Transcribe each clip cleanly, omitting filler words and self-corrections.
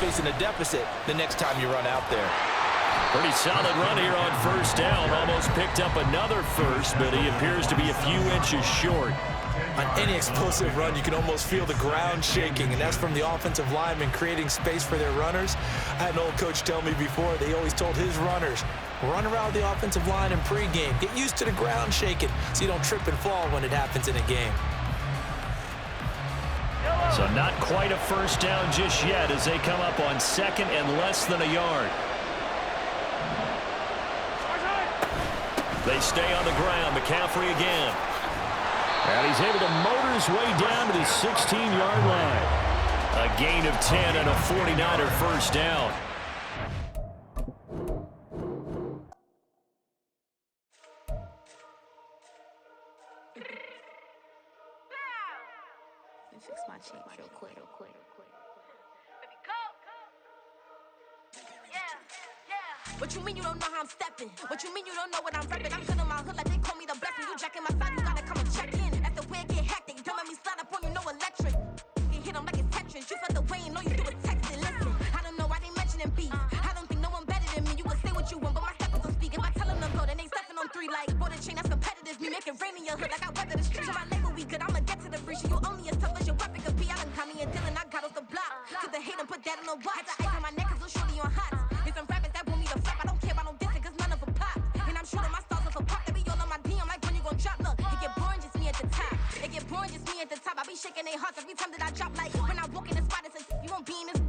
facing a deficit the next time you run out there. Pretty solid run here on first down. Almost picked up another first, but he appears to be a few inches short. On any explosive run, you can almost feel the ground shaking, and that's from the offensive linemen creating space for their runners. I had an old coach tell me before, they always told his runners, run around the offensive line in pregame. Get used to the ground shaking so you don't trip and fall when it happens in a game. So not quite a first down just yet as they come up on second and less than a yard. They stay on the ground. McCaffrey again. And he's able to motor his way down to the 16-yard line. A gain of 10 and a 49er first down. Fix my change real quick. What you mean you don't know how I'm stepping? What you mean you don't know what I'm repping? I'm feeling my hood like they call me the blessing. You jacking my side, you gotta come and check in. That's the way I get hectic. Don't make me slide up on you, no electric. You hit them like it's Tetris. You felt the way and all you do is text it. Listen, I don't know why they mentioning beef. I don't think no one better than me. You will say what you want, but my steppers don't speak. If I tell them to go, then they stepping on 3 like border chain. That's competitive. Me make it rain in your hood like I weather the streets. So my label we good. I'ma get to the breach. You only as tough as your weapon could be. I done caught me and Dylan. I got off the block. Took the hate and put that on the watch. Had the ice on my neck 'cause little shorty on hot. There's some rappers that want me to flop. I don't care about no dissing 'cause none of them pop. And I'm shooting my stars off a pop. They be all on my DM like when you gon' drop. Look, it get boring just me at the top. It get boring just me at the top. I be shaking their hearts every time that I drop. Like when I walk in the spot, it says you won't be in this.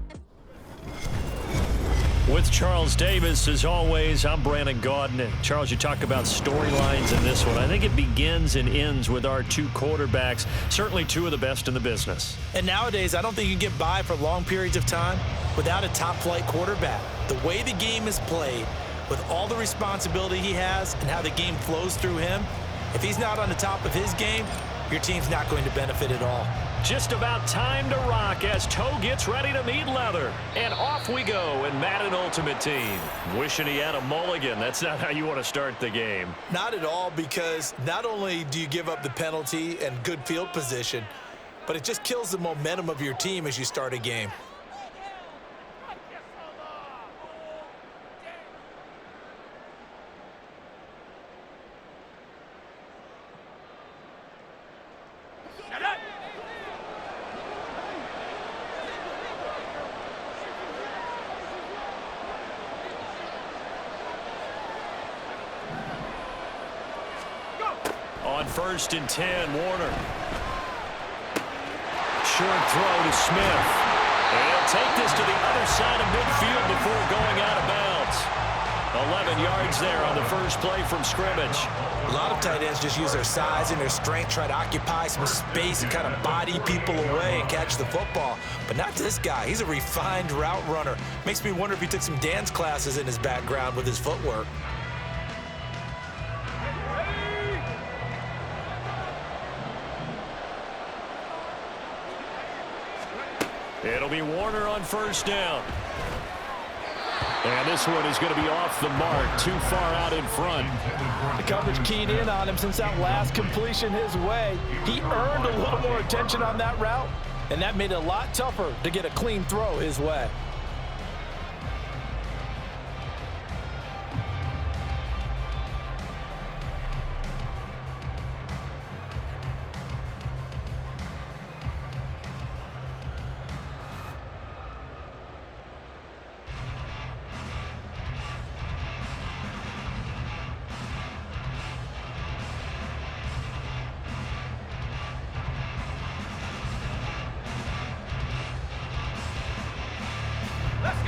With Charles Davis, as always, I'm Brandon Gaudin. And Charles, you talk about storylines in this one. I think it begins and ends with our two quarterbacks, certainly two of the best in the business. And nowadays, I don't think you can get by for long periods of time without a top-flight quarterback. The way the game is played, with all the responsibility he has and how the game flows through him, if he's not on the top of his game, your team's not going to benefit at all. Just about time to rock as Toe gets ready to meet leather. And off we go in Madden Ultimate Team. Wishing he had a mulligan. That's not how you want to start the game. Not at all, because not only do you give up the penalty and good field position, but it just kills the momentum of your team as you start a game. On 1st and 10, Warner. Short throw to Smith. And he'll take this to the other side of midfield before going out of bounds. 11 yards there on the first play from scrimmage. A lot of tight ends just use their size and their strength, try to occupy some space and kind of body people away and catch the football. But not this guy. He's a refined route runner. Makes me wonder if he took some dance classes in his background with his footwork. It'll be Warner on 1st down. And this one is going to be off the mark, too far out in front. The coverage keyed in on him since that last completion his way. He earned a little more attention on that route, and that made it a lot tougher to get a clean throw his way.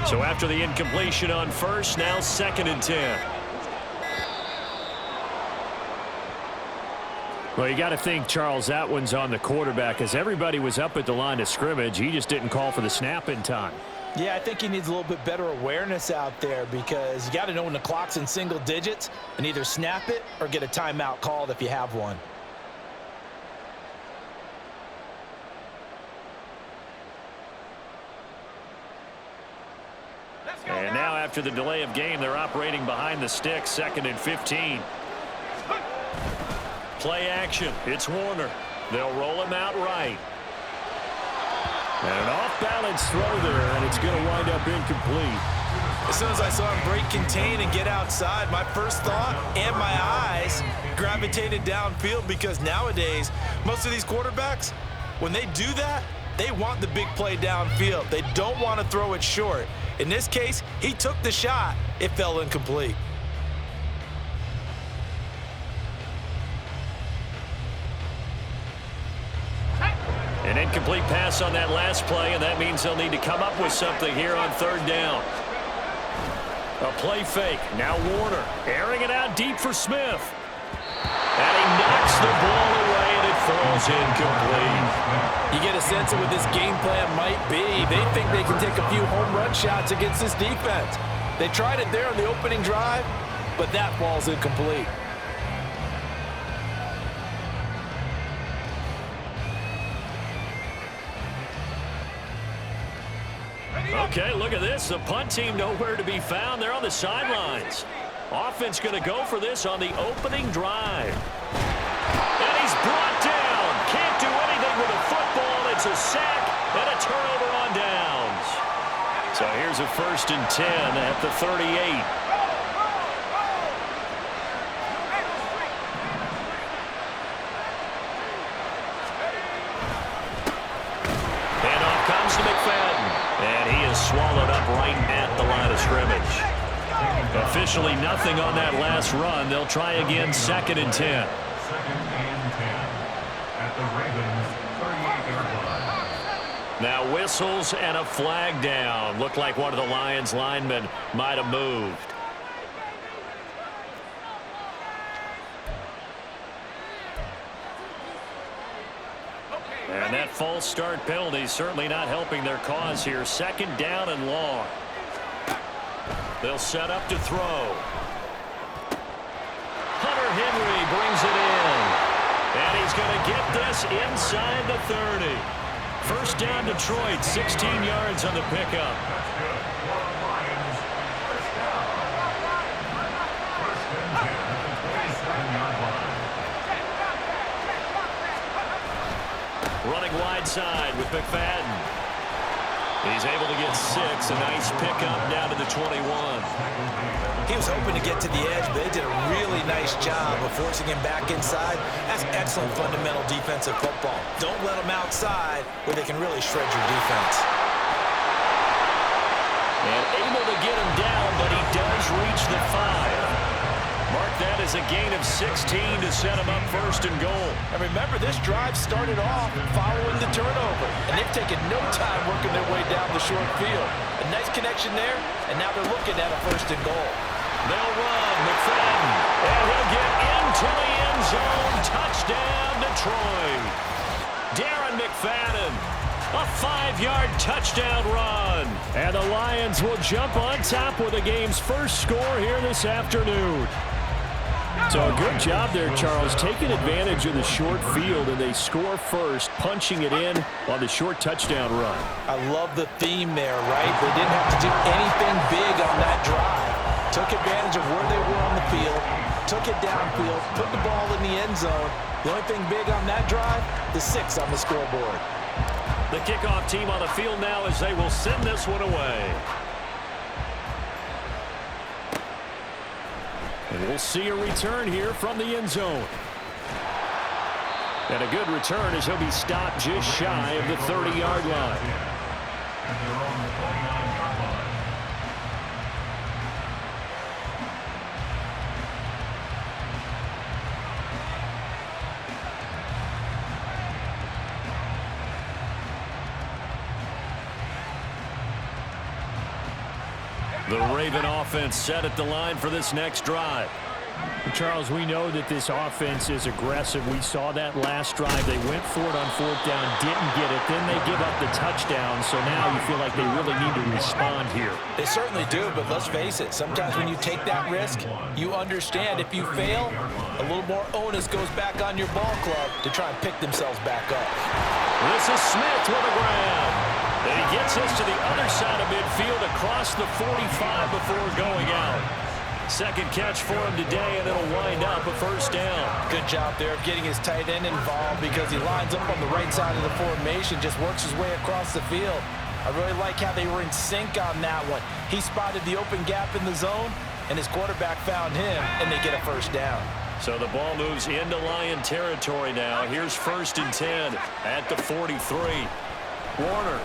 So after the incompletion on 1st, now 2nd and 10. Well, you got to think, Charles, that one's on the quarterback as everybody was up at the line of scrimmage. He just didn't call for the snap in time. Yeah, I think he needs a little bit better awareness out there because you got to know when the clock's in single digits and either snap it or get a timeout called if you have one. And now after the delay of game, they're operating behind the sticks, 2nd and 15. Play action. It's Warner. They'll roll him out right. And an off-balance throw there, and it's going to wind up incomplete. As soon as I saw him break contain and get outside, my first thought and my eyes gravitated downfield, because nowadays, most of these quarterbacks, when they do that, they want the big play downfield. They don't want to throw it short. In this case, he took the shot. It fell incomplete. An incomplete pass on that last play, and that means they'll need to come up with something here on third down. A play fake. Now Warner airing it out deep for Smith. And he knocks the ball away, and it falls incomplete. You get a sense of what this game plan might be. They think they can take a few home run shots against this defense. They tried it there on the opening drive, but that falls incomplete. Okay, look at this. The punt team nowhere to be found. They're on the sidelines. Offense going to go for this on the opening drive. And he's brought down. Can't do anything with a football. It's a sack and a turnover on downs. So here's a 1st and 10 at the 38. Handoff comes to McFadden. And he is swallowed up right at the line of scrimmage. Officially nothing on that last run. They'll try again, 2nd and 10. Now whistles and a flag down. Looked like one of the Lions linemen might have moved. And that false start penalty certainly not helping their cause here. 2nd down and long. They'll set up to throw. Hunter Henry brings it in. And he's going to get this inside the 30. 1st down Detroit, 16 yards on the pickup. Running wide side with McFadden. He's able to get 6. A nice pickup down to the 21. He was hoping to get to the edge, but they did a really nice job of forcing him back inside. That's excellent fundamental defensive football. Don't let them outside where they can really shred your defense. And able to get him down, but he does reach the 5. Mark that as a gain of 16 to set him up 1st and goal. And remember, this drive started off following the turnover, and they've taken no time working their way down the short field. A nice connection there, and now they're looking at a 1st and goal. They'll run, McFadden, and he'll get into the end zone. Touchdown, Detroit. Darren McFadden, a 5-yard touchdown run. And the Lions will jump on top with the game's first score here this afternoon. So a good job there, Charles, taking advantage of the short field, and they score first, punching it in on the short touchdown run. I love the theme there, right? They didn't have to do anything big on that drive. Took advantage of where they were on the field, took it downfield, put the ball in the end zone. The only thing big on that drive, the 6 on the scoreboard. The kickoff team on the field now as they will send this one away. And we'll see a return here from the end zone. And a good return as he'll be stopped just shy of the 30-yard line. The Raven offense set at the line for this next drive. Charles, we know that this offense is aggressive. We saw that last drive. They went for it on 4th down, didn't get it. Then they give up the touchdown. So now you feel like they really need to respond here. They certainly do, but let's face it. Sometimes when you take that risk, you understand if you fail, a little more onus goes back on your ball club to try and pick themselves back up. This is Smith with a grab. And he gets us to the other side of midfield across the 45 before going out. Second catch for him today, and it'll wind up a first down. Good job there of getting his tight end involved because he lines up on the right side of the formation, just works his way across the field. I really like how they were in sync on that one. He spotted the open gap in the zone, and his quarterback found him, and they get a first down. So the ball moves into Lion territory now. Here's 1st and 10 at the 43. Warner.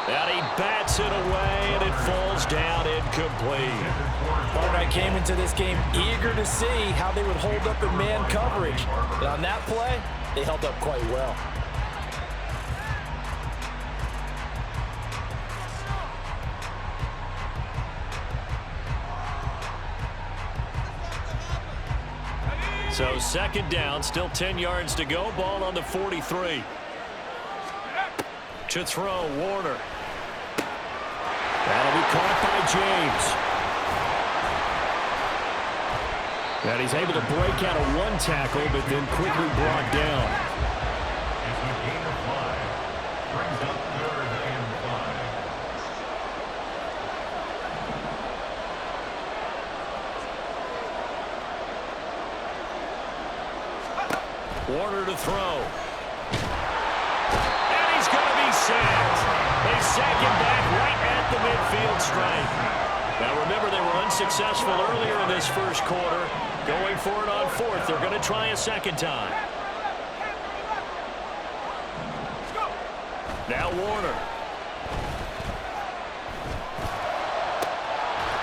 And he bats it away, and it falls down incomplete. I came into this game eager to see how they would hold up in man coverage. But on that play, they held up quite well. So 2nd down, still 10 yards to go. Ball on the 43. To throw, Warner. That'll be caught by James. And he's able to break out of one tackle, but then quickly brought down. Warner to throw. And he's going to be sacked. They sack him back right at the midfield stripe. Now remember, they were unsuccessful earlier in this first quarter. Going for it on 4th. They're going to try a second time. Now Warner.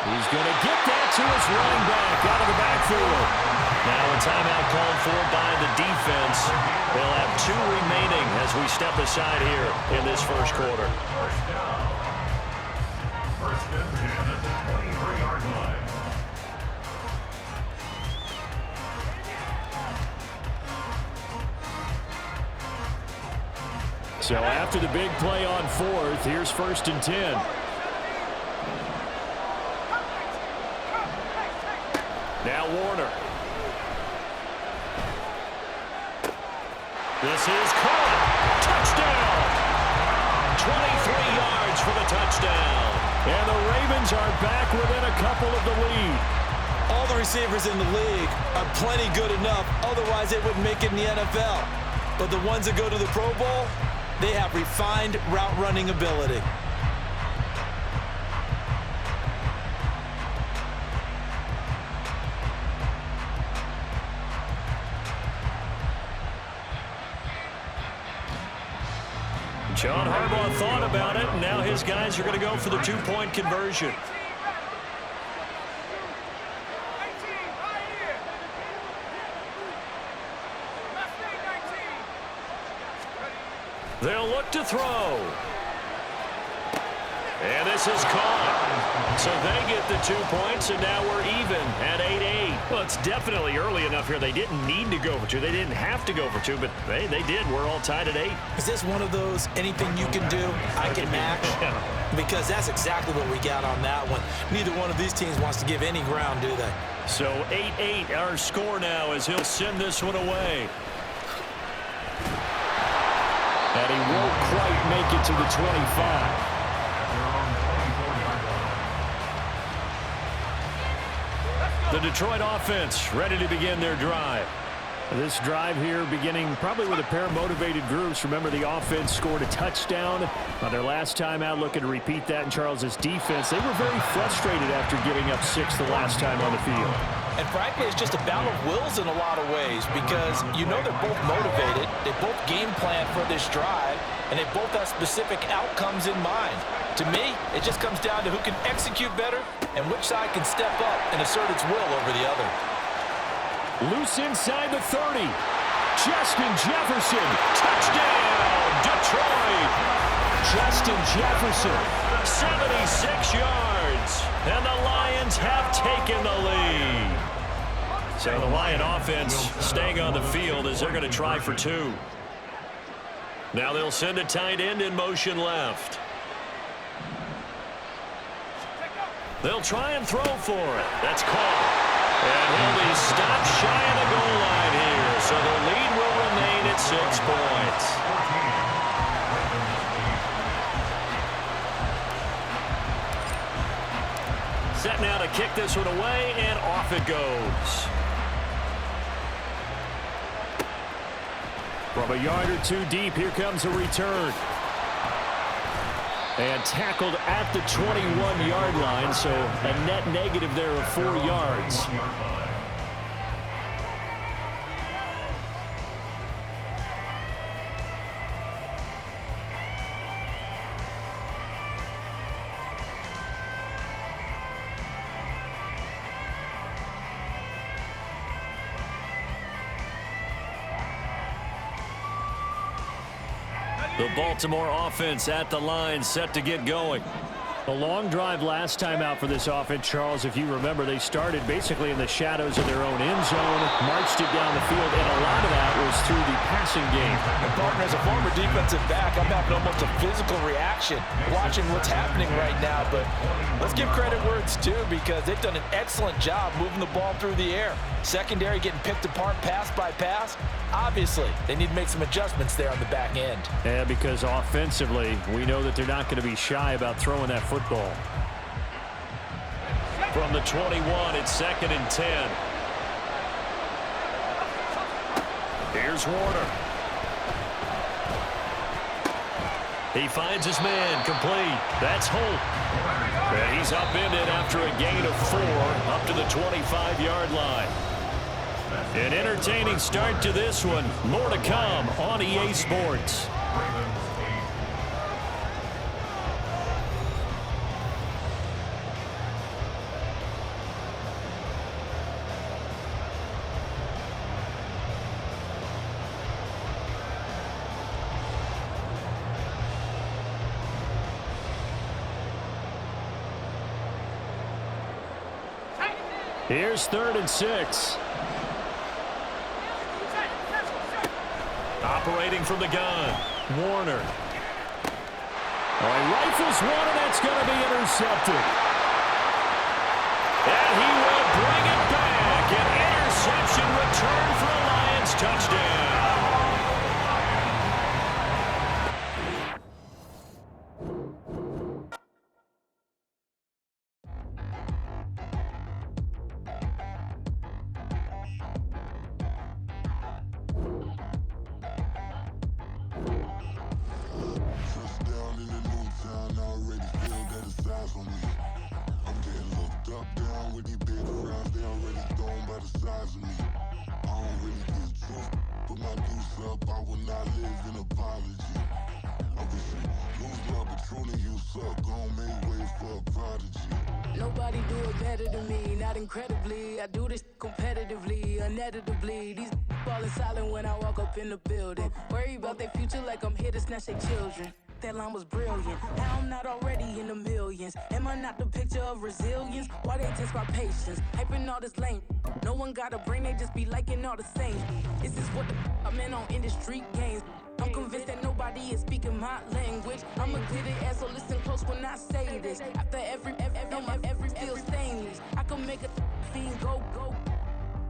He's going to get that to his running back out of the backfield. Now a timeout called for by the defense. They'll have 2 remaining as we step aside here in this first quarter. First down. First and 10 at the 23-yard line. So after the big play on 4th, here's 1st and 10. Now Warner. This is caught. Touchdown. 23 yards for the touchdown. And the Ravens are back within a couple of the lead. All the receivers in the league are plenty good enough. Otherwise, they wouldn't make it in the NFL. But the ones that go to the Pro Bowl, they have refined route running ability. John Harbaugh thought about it, and now his guys are going to go for the 2-point conversion. They'll look to throw. And this is caught. So they get the 2 points, and now we're even at 8-8. Well, it's definitely early enough here. They didn't need to go for 2. They didn't have to go for 2, but they did. We're all tied at 8. Is this one of those anything you can do, I can match? Because that's exactly what we got on that one. Neither one of these teams wants to give any ground, do they? So 8-8 our score now as he'll send this one away. And he won't quite make it to the 25. The Detroit offense ready to begin their drive. This drive here beginning probably with a pair of motivated groups. Remember, the offense scored a touchdown on their last time out, looking to repeat that in Charles's defense. They were very frustrated after giving up 6 the last time on the field. And frankly, it's just a battle of wills in a lot of ways because you know they're both motivated, they both game plan for this drive, and they both have specific outcomes in mind. To me, it just comes down to who can execute better and which side can step up and assert its will over the other. Loose inside the 30. Justin Jefferson. Touchdown, Detroit. Justin Jefferson. 76 yards. And the Lions have taken the lead. So the Lion offense staying on the field as they're going to try for 2. Now they'll send a tight end in motion left. They'll try and throw for it. That's caught. And he'll be stopped shy of the goal line here. So the lead will remain at 6 points. Set now to kick this one away, and off it goes. From a yard or two deep, here comes a return. And tackled at the 21-yard line, so a net negative there of 4 yards. The Baltimore offense at the line, set to get going. A long drive last time out for this offense, Charles. If you remember, they started basically in the shadows of their own end zone, marched it down the field, and a lot of that was through the passing game. And partner, as a former defensive back, I'm having almost a physical reaction watching what's happening right now. But let's give credit where it's due, because they've done an excellent job moving the ball through the air. Secondary getting picked apart pass by pass. Obviously, they need to make some adjustments there on the back end. Yeah, because offensively, we know that they're not going to be shy about throwing that football. From the 21, it's 2nd and 10. Here's Warner. He finds his man, complete. That's Holt. And he's upended after a gain of 4 up to the 25-yard line. An entertaining start to this one. More to come on EA Sports. Here's 3rd and 6. Operating from the gun, Warner. He rifles one, and that's going to be intercepted. And he will bring it back. An interception return for a Lions touchdown. Nobody do it better than me, not incredibly. I do this competitively, uneditably. These falling silent when I walk up in the building. Worry about their future like I'm here to snatch their children. That line was brilliant. How I'm not already in the millions. Am I not the picture of resilience? Why they test my patience? Hyping all this lame. No one got a brain, they just be liking all the same. This is what the I'm in on industry games. I'm convinced that nobody is speaking my language. I'm a good ass, so listen close when I say this. After every feel stainless. I can make a fiend go.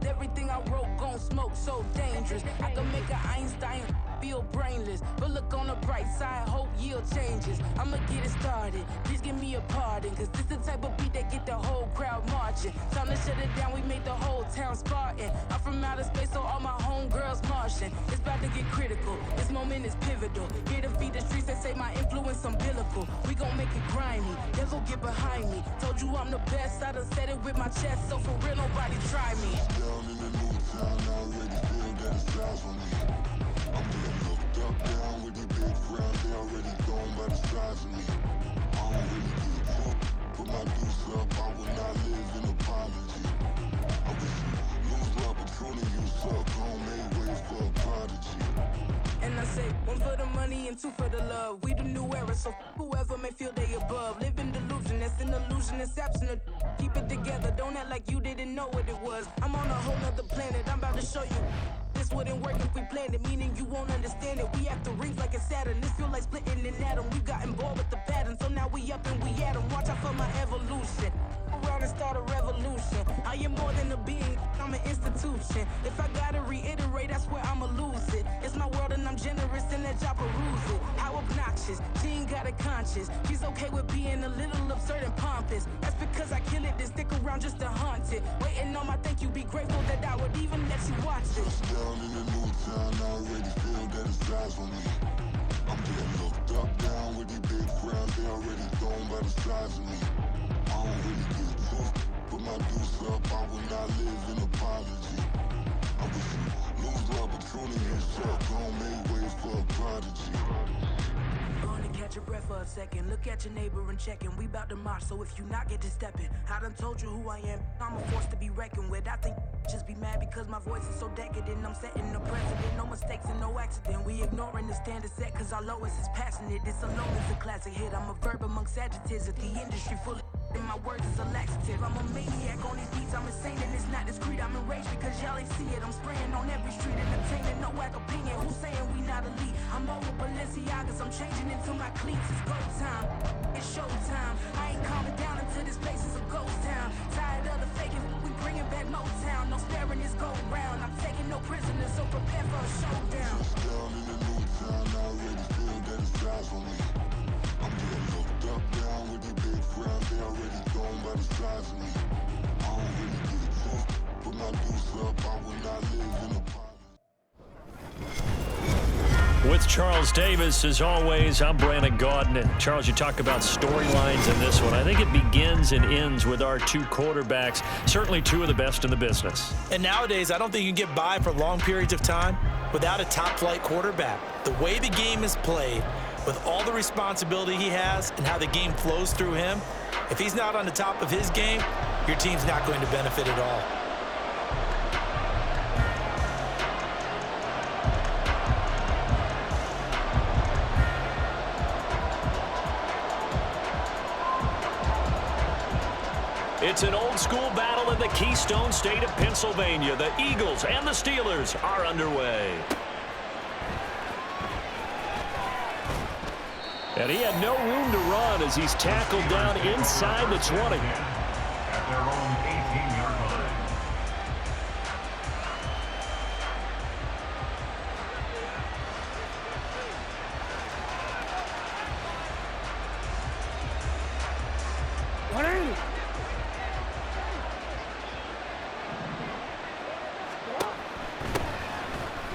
Everything I wrote gon' smoke, so dangerous. I can make an Einstein feel brainless. But look on the bright side, hope yield changes. I'ma get it started, please give me a pardon. Cause this the type of beat that get the whole crowd marching. Time to shut it down, we made the whole town Spartan. I'm from outer space, so all my homegirls Martian. It's about to get critical, this moment is pivotal. Here to feed the streets that say my influence umbilical. We gon' make it grimy, devil get behind me. Told you I'm the best, I done said it with my chest. So for real, nobody try me. Down in the new town, I already feel that it's eyes on me. I'm getting looked up, down with these big frowns, they already gone by the size of me. I don't really get drunk, put my deuce up, I will not live in apology. I wish you lose love, but truly you suck, gon' make way for a prodigy. And I say, 1 for the money and 2 for the love. We the new era, so whoever may feel they above. Live in delusion, that's an illusion, it's absent. Keep it together, don't act like you didn't know what it was. I'm on a whole nother planet, I'm about to show you. This wouldn't work if we planned it, meaning you won't understand it. We have to rings like a Saturn, this feel like splitting an atom. We got involved with the pattern, so now we up and we at 'em. Watch out for my evolution. Around and start a revolution. I am more than a being, I'm an institution. If I gotta reiterate, that's where I'ma lose it. It's my world and I'm generous and that y'all peruse it. How obnoxious. conscious. She ain't got a conscience. She's okay with being a little absurd and pompous. That's because I kill it, then stick around just to haunt it. Waiting on my thank you, be grateful that I would even let you watch this. Down in the new town, I already feel that it's eyes on me. I'm getting looked up, down with these big crowds, they already thrown by the size of me. I don't really get tough, put my deuce up, I will not live in apology. I wish you lose the opportunity and shut, don't make way for a prodigy. Gonna catch your breath for a second. Look at your neighbor and checking. We bout to march, so if you not get to stepping. I done told you who I am. I'm a force to be reckoned with. I think just be mad because my voice is so decadent. I'm setting the precedent. No mistakes and no accident. We ignoring the standard set cause our lowest is passionate. This alone is a classic hit. I'm a verb amongst adjectives. If the industry full of and my words is a laxative. I'm a maniac on these beats. I'm insane and it's not discreet. I'm enraged because y'all ain't see it. I'm spraying on every street, entertaining, no whack opinion. Who's saying we not elite? I'm over Balenciagas. I'm changing into my cleats. It's go time. It's show time. I ain't calming down until this place is a ghost town. Tired of the faking. We bringing back Motown. No sparing this go round. I'm taking no prisoners, so prepare for a showdown. Down in the new town, I already feel that it's eyes on me. I'm getting looked up, down with these big crowds, they already thrown by the size of me. I don't really get tough, put my deuce up, I will not live in apology. With Charles Davis, as always, I'm Brandon Gaudin. And Charles, you talk about storylines in this one. I think it begins and ends with our two quarterbacks, certainly two of the best in the business. And nowadays, I don't think you can get by for long periods of time without a top-flight quarterback. The way the game is played, with all the responsibility he has and how the game flows through him, if he's not on the top of his game, your team's not going to benefit at all. It's an old-school battle in the Keystone State of Pennsylvania. The Eagles and the Steelers are underway. And he had no room to run as he's tackled down inside the 20. At their own 18-yard line.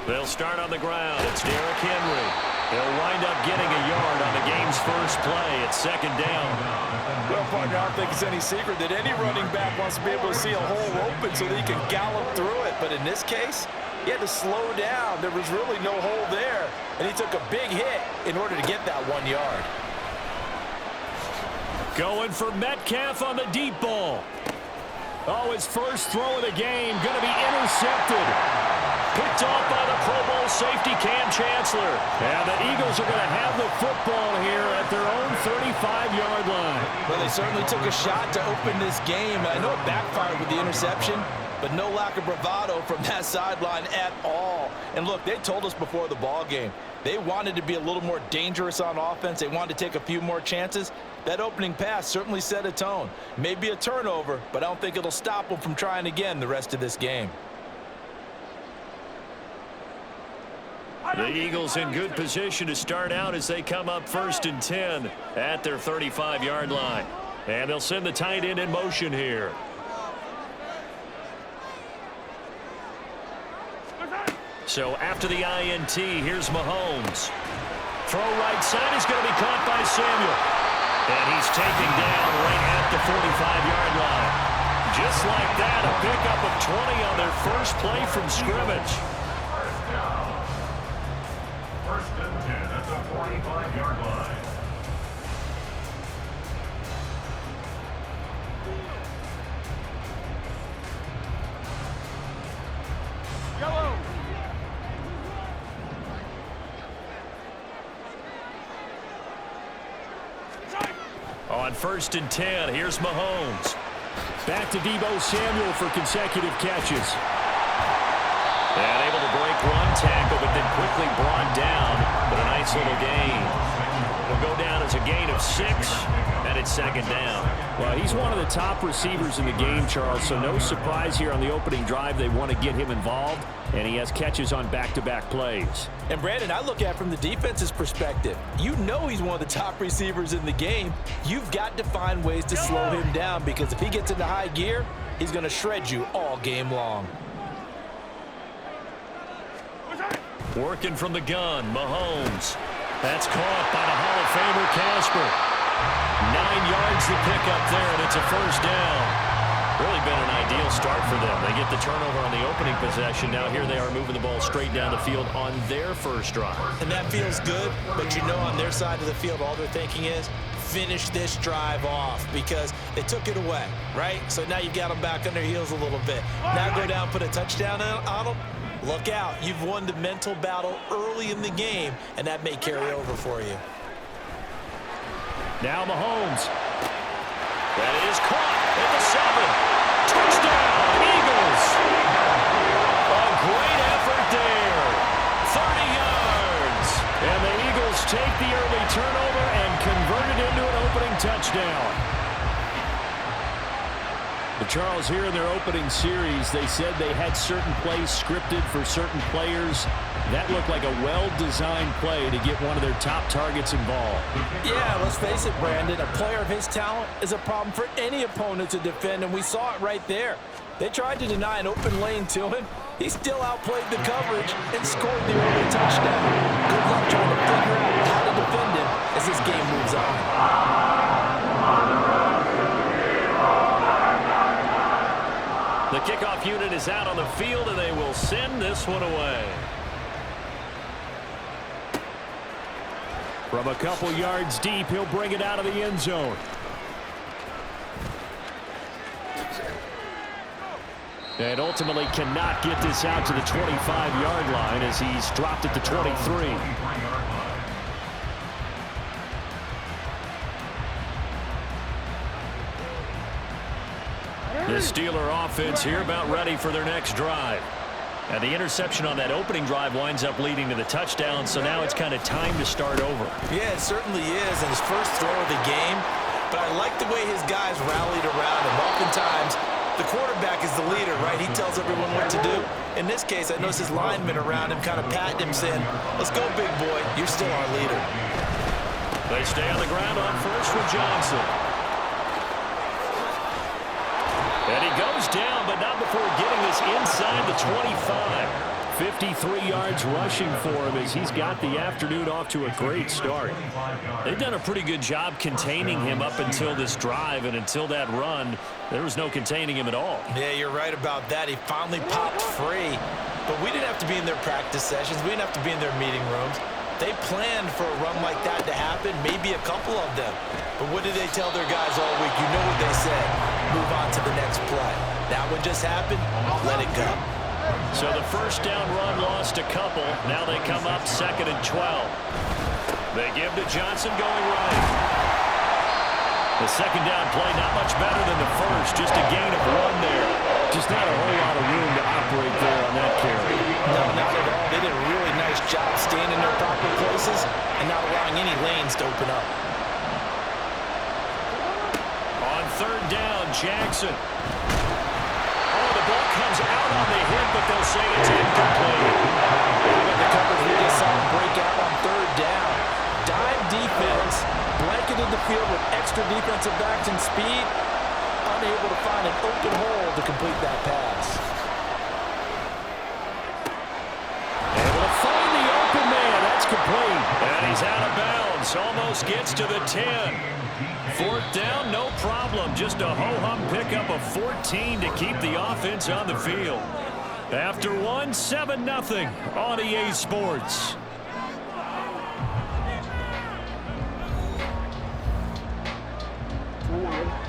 They'll start on the ground. It's Derrick Henry. He'll wind up getting a yard on the game's first play. It's second down. Well, partner, I don't think it's any secret that any running back wants to be able to see a hole open so that he can gallop through it. But in this case, he had to slow down. There was really no hole there, and he took a big hit in order to get that 1 yard. Going for Metcalf on the deep ball. Oh, his first throw of the game going to be intercepted. Picked off by the Pro Bowl safety Cam Chancellor. And the Eagles are going to have the football here at their own 35-yard line. Well, they certainly took a shot to open this game. And I know it backfired with the interception, but no lack of bravado from that sideline at all. And look, they told us before the ball game, they wanted to be a little more dangerous on offense. They wanted to take a few more chances. That opening pass certainly set a tone. Maybe a turnover, but I don't think it'll stop them from trying again the rest of this game. The Eagles in good position to start out as they come up 1st and 10 at their 35-yard line. And they'll send the tight end in motion here. So after the INT, here's Mahomes. Throw right side is going to be caught by Samuel. And he's taken down right at the 45-yard line. Just like that, a pickup of 20 on their first play from scrimmage. First and 10 at the 45-yard line. On 1st and 10, here's Mahomes. Back to Deebo Samuel for consecutive catches. And able to break one tackle, but then quickly brought down. But a nice little gain. Will go down as a gain of 6. And and it's second down. Well, he's one of the top receivers in the game, Charles, so no surprise here on the opening drive. They want to get him involved, and he has catches on back-to-back plays. And, Brandon, I look at it from the defense's perspective. You know he's one of the top receivers in the game. You've got to find ways to slow him down because if he gets into high gear, he's going to shred you all game long. Working from the gun, Mahomes. That's caught by the Hall of Famer Casper. 9 yards to pick up there, and it's a first down. Really been an ideal start for them. They get the turnover on the opening possession. Now here they are moving the ball straight down the field on their first drive. And that feels good, but you know on their side of the field all they're thinking is finish this drive off because they took it away, right? So now you've got them back on their heels a little bit. Now go down, put a touchdown on them. Look out. You've won the mental battle early in the game, and that may carry over for you. Now Mahomes. That is caught at the 7. Touchdown, Eagles. A great effort there. 30 yards. And the Eagles take the early turnover and convert it into an opening touchdown. But Charles, here in their opening series, they said they had certain plays scripted for certain players. That looked like a well-designed play to get one of their top targets involved. Yeah, let's face it, Brandon. A player of his talent is a problem for any opponent to defend, and we saw it right there. They tried to deny an open lane to him. He still outplayed the coverage and scored the early touchdown. Good luck trying to figure out how to defend him as this game moves on. The kickoff unit is out on the field, and they will send this one away. From a couple yards deep, he'll bring it out of the end zone. And ultimately cannot get this out to the 25-yard line as he's dropped at the 23. The Steeler offense here about ready for their next drive. And the interception on that opening drive winds up leading to the touchdown, so now it's kind of time to start over. Yeah, it certainly is, and his first throw of the game. But I like the way his guys rallied around him. Oftentimes, the quarterback is the leader, right? He tells everyone what to do. In this case, I noticed his linemen around him kind of patting him, saying, let's go, big boy. You're still our leader. They stay on the ground on first with Johnson. And he goes down, but not before getting this inside the 25. 53 yards rushing for him as he's got the afternoon off to a great start. They've done a pretty good job containing him up until this drive, and until that run, there was no containing him at all. Yeah, you're right about that. He finally popped free, but we didn't have to be in their practice sessions. We didn't have to be in their meeting rooms. They planned for a run like that to happen, maybe a couple of them. But what did they tell their guys all week? You know what they said. Move on to the next play. That one just happened. Let it go. So the first down run lost a couple. Now they come up 2nd and 12. They give to Johnson going right. The second down play not much better than the first. Just a gain of 1 there. Just not a whole lot of room to operate there on that carry. No, not at all. They did a really nice job staying in their proper places and not allowing any lanes to open up. On 3rd down, Jackson. Oh, the ball comes out on the hit, but they'll say it's incomplete. The coverage we just saw break out on 3rd down. Dime defense, blanketed the field with extra defensive backs and speed, unable to find an open hole to complete that pass. Able to find the open man. That's complete. And he's out of bounds. Almost gets to the 10. 4th down, no problem. Just a ho-hum pickup of 14 to keep the offense on the field. After 1, 7-0 on EA Sports.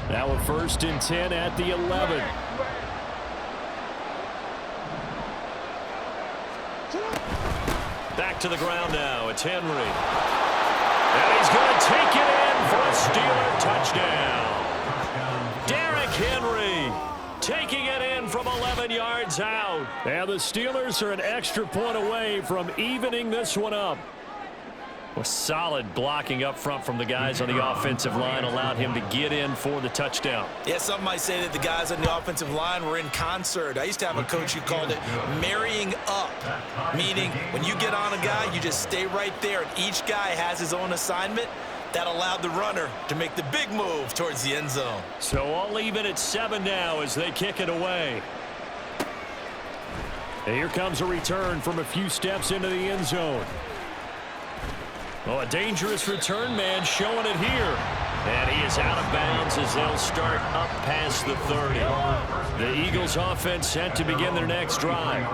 Now a 1st and 10 at the 11. Back to the ground now. It's Henry. And he's going to take it in for a Steeler touchdown. Derrick Henry taking it in from 11 yards out. And the Steelers are an extra point away from evening this one up. Well, solid blocking up front from the guys on the offensive line allowed him to get in for the touchdown. Yeah, some might say that the guys on the offensive line were in concert. I used to have a coach who called it marrying up, meaning when you get on a guy, you just stay right there, and each guy has his own assignment. That allowed the runner to make the big move towards the end zone. So all even at 7 now as they kick it away. And here comes a return from a few steps into the end zone. Oh, a dangerous return man showing it here. And he is out of bounds as they'll start up past the 30. The Eagles offense set to begin their next drive.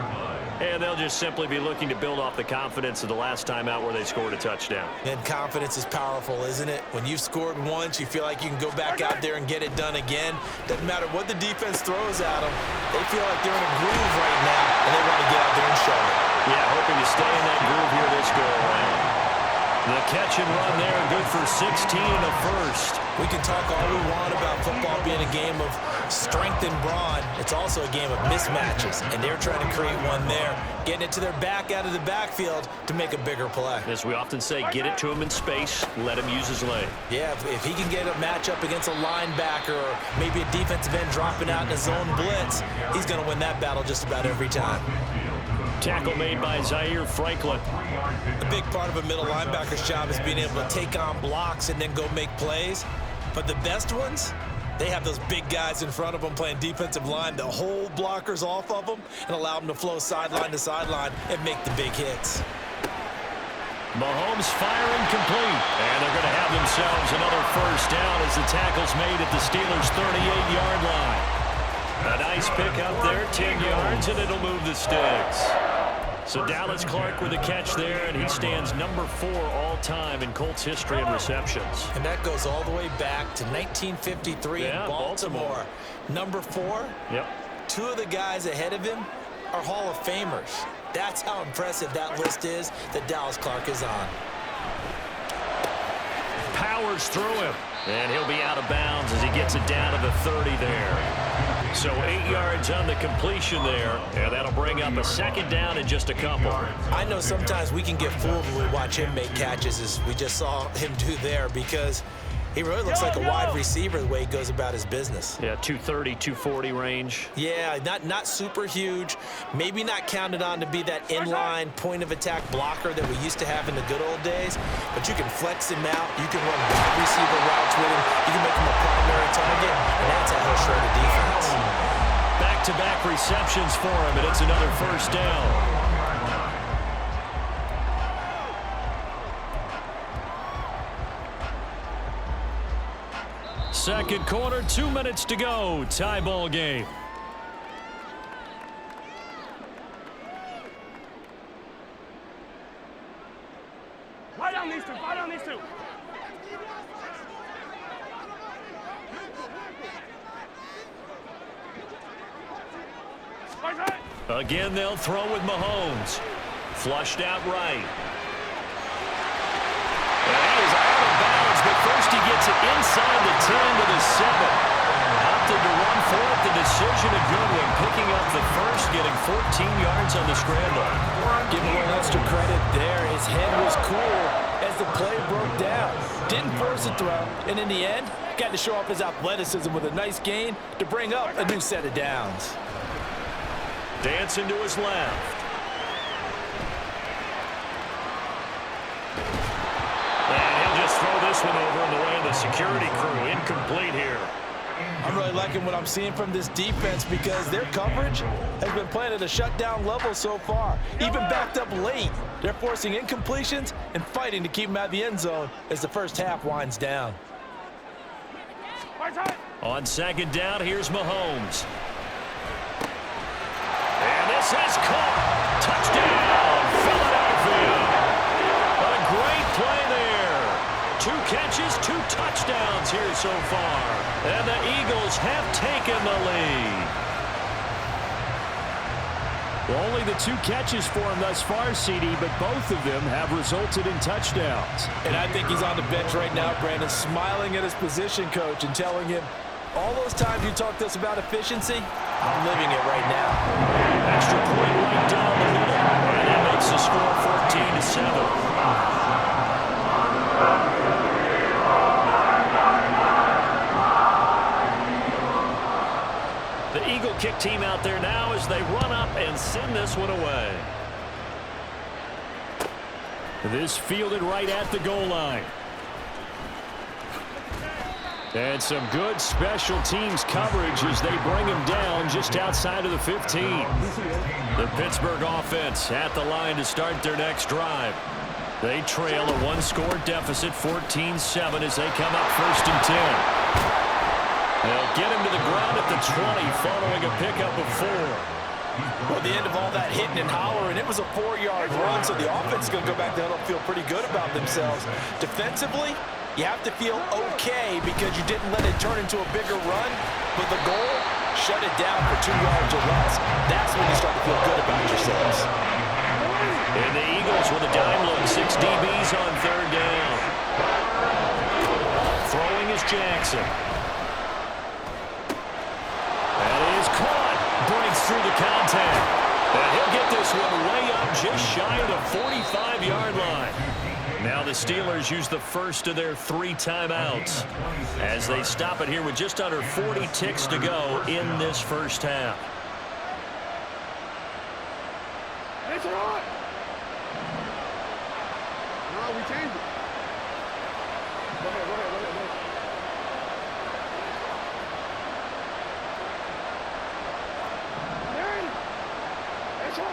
And they'll just simply be looking to build off the confidence of the last time out where they scored a touchdown. And confidence is powerful, isn't it? When you've scored once, you feel like you can go back out there and get it done again. Doesn't matter what the defense throws at them. They feel like they're in a groove right now, and they want to get out there and show it. Yeah, hoping to stay in that groove here this go-around. The catch and run there, good for 16 and a first. We can talk all we want about football being a game of strength and brawn. It's also a game of mismatches, and they're trying to create one there, getting it to their back out of the backfield to make a bigger play. As we often say, get it to him in space, let him use his leg. Yeah, if he can get a matchup against a linebacker or maybe a defensive end dropping out in a zone blitz, he's going to win that battle just about every time. Tackle made by Zaire Franklin. A big part of a middle linebacker's job is being able to take on blocks and then go make plays. But the best ones, they have those big guys in front of them playing defensive line to hold blockers off of them and allow them to flow sideline to sideline and make the big hits. Mahomes firing complete. And they're going to have themselves another first down as the tackle's made at the Steelers' 38-yard line. A nice pick up there, 10 yards, and it'll move the sticks. So Dallas Clark with a catch there, and he stands number 4 all-time in Colts history in receptions. And that goes all the way back to 1953 in Baltimore. Number 4, yep. 2 of the guys ahead of him are Hall of Famers. That's how impressive that list is that Dallas Clark is on. Powers through him, and he'll be out of bounds as he gets it down to the 30 there. So 8 yards on the completion there, and that'll bring up a second down in just a couple. I know sometimes we can get fooled when we watch him make catches, as we just saw him do there, because he really looks like a wide receiver the way he goes about his business. Yeah, 230, 240 range. Yeah, not super huge. Maybe not counted on to be that inline point-of-attack blocker that we used to have in the good old days, but you can flex him out. You can run wide receiver routes with him. You can make him a primary target, and that's how he'll shred the defense. Back-to-back receptions for him, and it's another first down. Second quarter, 2 minutes to go. Tie ball game. Fight on these two. Fight on these two. Again, they'll throw with Mahomes. Flushed out right. And he is out of bounds, but first he gets it inside the 10 to the 7. Opted to run for it. The decision a good one. Picking up the first, getting 14 yards on the scramble. Give him a little extra credit there. His head was cool as the play broke down. Didn't force a throw, and in the end, got to show off his athleticism with a nice gain to bring up a new set of downs. Dancing to his left. And he'll just throw this one over in the way of the security crew. Incomplete here. I'm really liking what I'm seeing from this defense because their coverage has been playing at a shutdown level so far. Even backed up late, they're forcing incompletions and fighting to keep them out of the end zone as the first half winds down. On second down, here's Mahomes. And this is caught. Touchdown, Philadelphia. What a great play there. 2 catches, 2 touchdowns here so far. And the Eagles have taken the lead. Well, only the 2 catches for him thus far, CD, but both of them have resulted in touchdowns. And I think he's on the bench right now, Brandon, smiling at his position coach and telling him, all those times you talked to us about efficiency, I'm living it right now. Extra point right down the middle. And that makes the score 14-7. Eagle kick team out there now as they run up and send this one away. This fielded right at the goal line. And some good special teams coverage as they bring him down just outside of the 15. The Pittsburgh offense at the line to start their next drive. They trail a one-score deficit, 14-7, as they come up 1st and 10. They'll get him to the ground at the 20 following a pickup of 4. Well, the end of all that hitting and hollering, it was a 4-yard run, so the offense is going to go back there and feel pretty good about themselves. Defensively, you have to feel okay because you didn't let it turn into a bigger run, but the goal, shut it down for 2 yards or less. That's when you start to feel good about yourselves. And the Eagles with a dime look, 6 DBs on 3rd down. Throwing is Jackson. That is caught. Breaks through the contact. And he'll get this one way up just shy of the 45-yard line. Now the Steelers use the first of their 3 timeouts as they stop it here with just under 40 ticks to go in this first half. It's on. No, we changed it. Go ahead. It's on.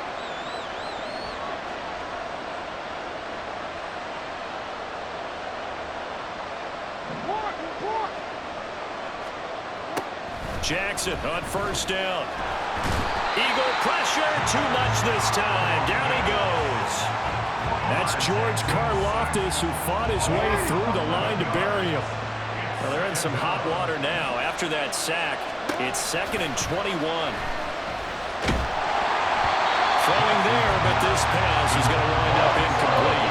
Jackson on 1st down. Eagle pressure, too much this time. Down he goes. That's George Karlaftis, who fought his way through the line to bury him. Well, they're in some hot water now. After that sack, it's 2nd and 21. Throwing there, but this pass is going to wind up incomplete.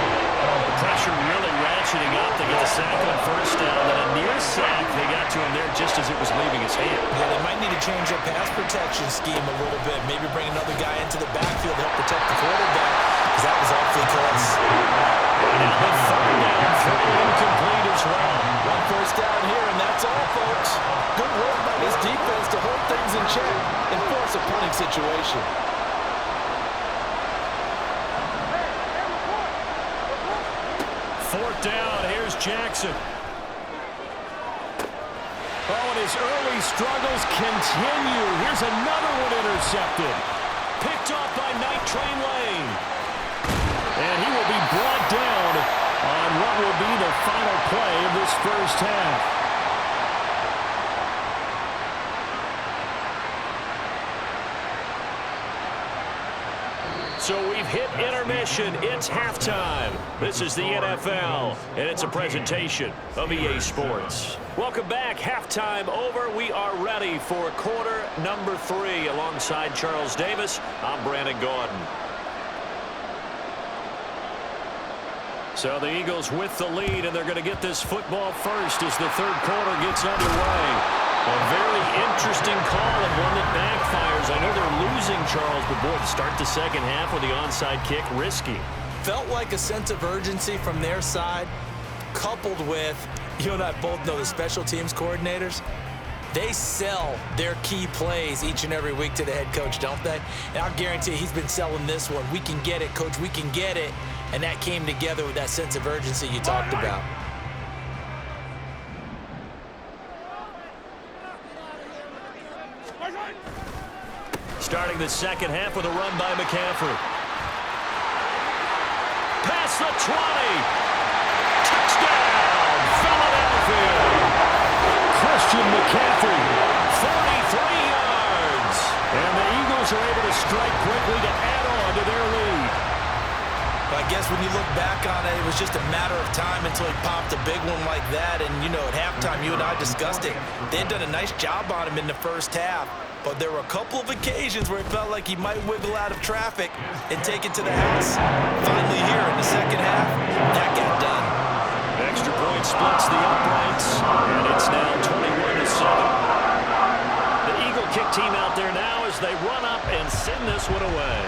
The pressure really ratcheting up. They get the sack on 1st down, and a near sack. They got to him there just as it was leaving his hand. Yeah, they might need to change their pass protection scheme a little bit. Maybe bring another guy into the backfield to help protect the quarterback, because that was awfully close. Now the 3rd down, throw incomplete as well. 1 first down here, and that's all, folks. Good work by this defense to hold things in check and force a punting situation. 4th down, here's Jackson. Oh, and his early struggles continue. Here's another one intercepted. Picked off by Night Train Lane. And he will be brought down on what will be the final play of this first half. So we've hit intermission. It's halftime. This is the NFL, and it's a presentation of EA Sports. Welcome back. Halftime over. We are ready for quarter number 3. Alongside Charles Davis, I'm Brandon Gordon. So the Eagles with the lead, and they're going to get this football first as the 3rd quarter gets underway. A very interesting call and one that backfires. I know they're losing, Charles, but boy, to start the 2nd half with the onside kick, risky. Felt like a sense of urgency from their side, coupled with, you and I both know the special teams coordinators, they sell their key plays each and every week to the head coach, don't they? And I'll guarantee you he's been selling this one. We can get it, coach, we can get it. And that came together with that sense of urgency you talked about. Starting the 2nd half with a run by McCaffrey. Past the 20. Touchdown, Philadelphia. Christian McCaffrey. 43 yards. And the Eagles are able to strike quickly to add on to their lead. But I guess when you look back on it, it was just a matter of time until he popped a big one like that. And, you know, at halftime, you and I discussed it. They had done a nice job on him in the first half. But there were a couple of occasions where it felt like he might wiggle out of traffic and take it to the house. Finally here in the 2nd half, that got done. Extra point splits the uprights, and it's now 21-7. The Eagle kick team out there now as they run up and send this one away.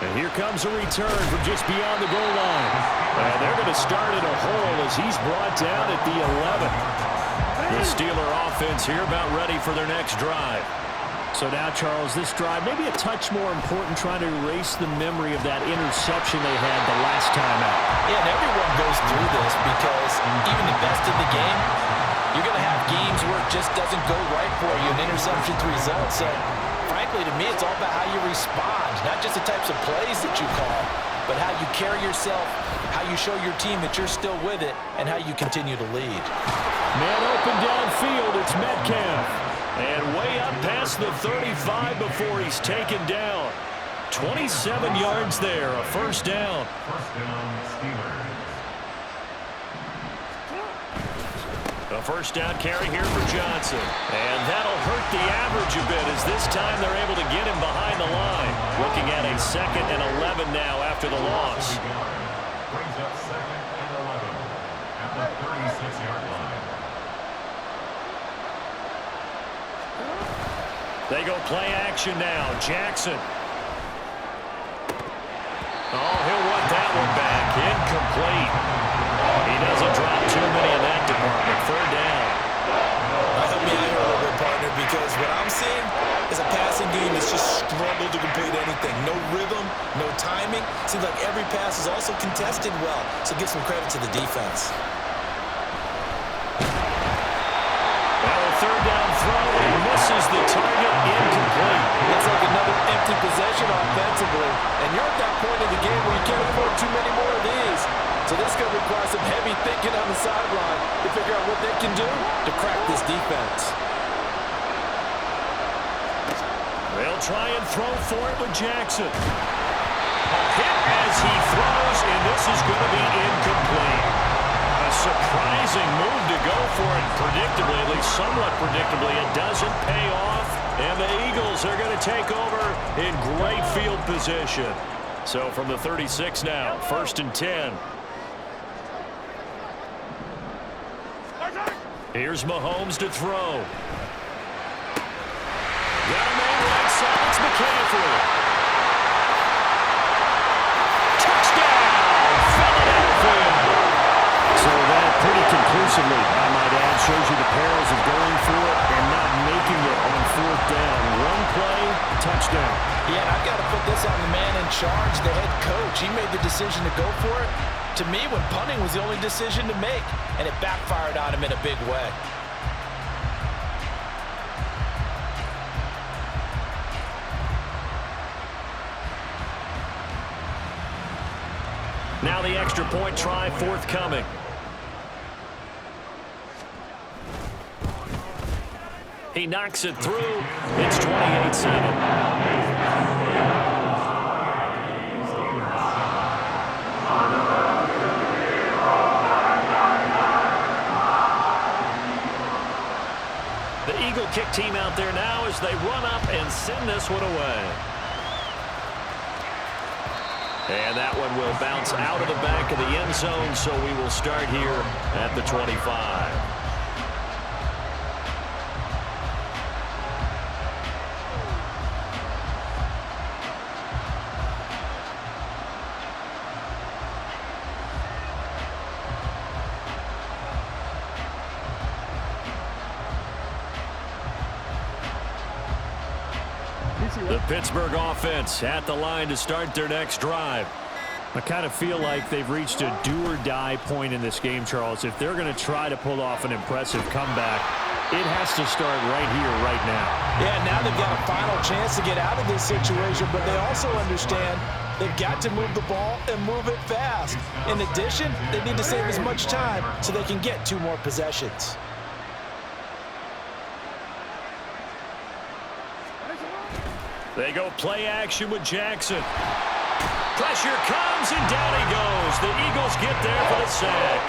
And here comes a return from just beyond the goal line. And they're going to start in a hole as he's brought down at the 11. The Steeler offense here about ready for their next drive. So now, Charles, this drive maybe a touch more important, trying to erase the memory of that interception they had the last time out. Yeah, and everyone goes through this because even the best in the game, you're going to have games where it just doesn't go right for you, an interception's result. So, frankly, to me, it's all about how you respond, not just the types of plays that you call, but how you carry yourself, how you show your team that you're still with it, and how you continue to lead. Man open downfield, it's Metcalf. And way up past the 35 before he's taken down. 27 yards there, a first down. First down, Steelers. A first down carry here for Johnson. And that'll hurt the average a bit as this time they're able to get him behind the line. Looking at a 2nd and 11 now after the loss. Brings up 2nd and 11 at the 36-yard line. They go play action now. Jackson. Oh, he'll want that one back. Incomplete. He doesn't drop too many in that department. 3rd down. Help me out here a little bit, partner, because what I'm seeing is a passing game that's just struggled to complete anything. No rhythm, no timing. Seems like every pass is also contested well, so give some credit to the defense. Well, a 3rd down throw and misses the target. Incomplete. It's like another empty possession offensively, and you're at that point in the game where you can't afford too many more of these. So this is going to require some heavy thinking on the sideline to figure out what they can do to crack this defense. They'll try and throw for it with Jackson. A hit as he throws, and this is going to be incomplete. A surprising move to go for it. Predictably, at least somewhat predictably, it doesn't pay off. And the Eagles are going to take over in great field position. So from the 36 now, 1st and 10. Here's Mahomes to throw. Got him in right side. It's McCaffrey. Touchdown, Philadelphia. So that pretty conclusively, I might add, shows you the perils of going for it and not making it on 4th down. One play, touchdown. Yeah, and I've got to put this on the man in charge, the head coach. He made the decision to go for it. To me, when punting was the only decision to make, and it backfired on him in a big way. Now the extra point try forthcoming. He knocks it through. It's 28-7. The Eagle kick team out there now as they run up and send this one away. And that one will bounce out of the back of the end zone, so we will start here at the 25. The Pittsburgh offense at the line to start their next drive. I kind of feel like they've reached a do-or-die point in this game, Charles. If they're going to try to pull off an impressive comeback, it has to start right here, right now. Yeah, now they've got a final chance to get out of this situation, but they also understand they've got to move the ball and move it fast. In addition, they need to save as much time so they can get 2 more possessions. They go play action with Jackson. Pressure comes, and down he goes. The Eagles get there for the sack.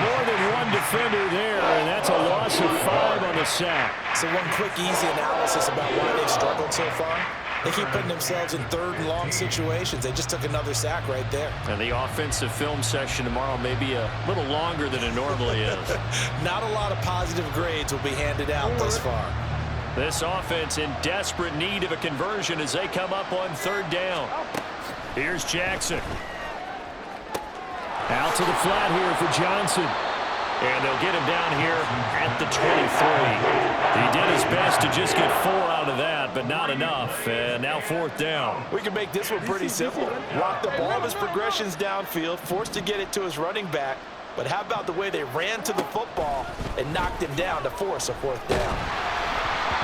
More than one defender there, and that's a loss of 5 on the sack. So one quick, easy analysis about why they've struggled so far. They keep putting themselves in 3rd and long situations. They just took another sack right there. And the offensive film session tomorrow may be a little longer than it normally is. Not a lot of positive grades will be handed out thus far. This offense in desperate need of a conversion as they come up on 3rd down. Here's Jackson. Out to the flat here for Johnson. And they'll get him down here at the 23. He did his best to just get 4 out of that, but not enough. And now 4th down. We can make this one pretty simple. Locked up all of his progressions downfield, forced to get it to his running back. But how about the way they ran to the football and knocked him down to force a 4th down?